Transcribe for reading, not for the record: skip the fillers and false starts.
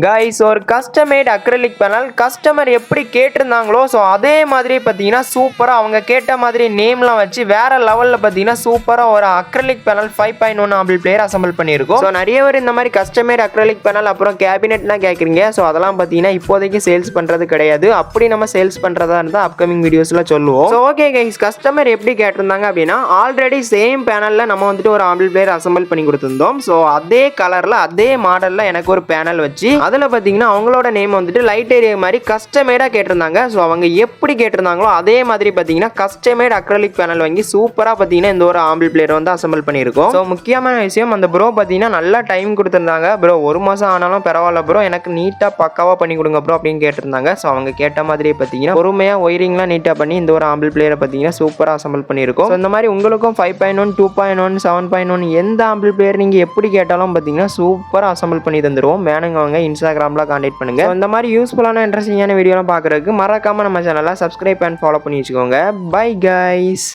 Guys ஒரு கஸ்டமேட் acrylic panel customer எப்படி கேட்டிருந்தாங்களோ so அதே மாதிரி பார்த்தீங்கன்னா சூப்பராக அவங்க கேட்ட மாதிரி நேம்லாம் வச்சு வேற லெவலில் பார்த்தீங்கன்னா சூப்பராக ஒரு acrylic panel 5.1 ample player assemble பண்ணியிருக்கோம். ஸோ நிறைய பேர் இந்த மாதிரி கஸ்டமேட் அக்ரிலிக் பேனல் அப்புறம் கேபினெட்லாம் கேட்குறீங்க. ஸோ அதெல்லாம் பார்த்தீங்கன்னா இப்போதைக்கு சேல்ஸ் பண்ணுறது கிடையாது. அப்படி நம்ம சேல்ஸ் பண்ணுறதா இருந்தால் அப்கமிங் வீடியோஸில் சொல்லுவோம். ஸோ ஓகே கைஸ், கஸ்டமர் எப்படி கேட்டிருந்தாங்க அப்படின்னா ஆல்ரெடி சேம் பேனலில் நம்ம வந்துட்டு ஒரு ஆம்பிள் பிளேயர் அசம்பிள் பண்ணி கொடுத்துருந்தோம். ஸோ அதே கலரில் அதே மாடலில் எனக்கு ஒரு பேனல் வச்சு அதில் பார்த்தீங்கன்னா அவங்களோட நேம் வந்துட்டு லைட் ஏரியா மாதிரி கஸ்டமேடாக கேட்டிருந்தாங்க. ஸோ அவங்க எப்படி கேட்டிருந்தாங்களோ அதே மாதிரி பார்த்தீங்கன்னா கஸ்டமேட் அக்ரிலிக் பேனல் வாங்கி சூப்பராக பார்த்தீங்கன்னா இந்த ஒரு ஆம்பிள் பிளேயர் வந்து அசம்பிள் பண்ணியிருக்கோம். ஸோ முக்கியமான விஷயம் அந்த ப்ரோ பார்த்தீங்கன்னா நல்லா டைம் கொடுத்துருந்தாங்க. ப்ரோ 1 மாதம் ஆனாலும் பரவாயில்ல ப்ரோ, எனக்கு நீட்டாக பக்காவாக பண்ணி கொடுங்க ப்ரோ அப்படின்னு கேட்டிருந்தாங்க. ஸோ அவங்க கேட்ட மாதிரியே பார்த்தீங்கன்னா பொறுமையாக ஒயரிங்லாம் நீட்டாக பண்ணி இந்த ஒரு ஆம்பிள் பிளேயரை பார்த்தீங்கன்னா சூப்பராக அசம்பிள் பண்ணியிருக்கோம். ஸோ இந்த மாதிரி உங்களுக்கும் 5.1 2.1 7.1 எந்த ஆம்பிள் பிளேயர் நீங்கள் எப்படி கேட்டாலும் பார்த்தீங்கன்னா சூப்பராக அசம்பிள் பண்ணி தந்துடுவோம். வேணுங்க அவங்க இன்ஸ்டாகிராமில் கான்டாக்ட் பண்ணுங்க. இந்த மாதிரி யூஸ்ஃபுல்லான இன்ட்ரெஸ்டிங்கான வீடியோலாம் பார்க்குறதுக்கு மறக்காம நம்ம சேனலை சப்ஸ்கிரைப் அண்ட் ஃபாலோ பண்ணி வச்சுக்கோங்க. Bye guys.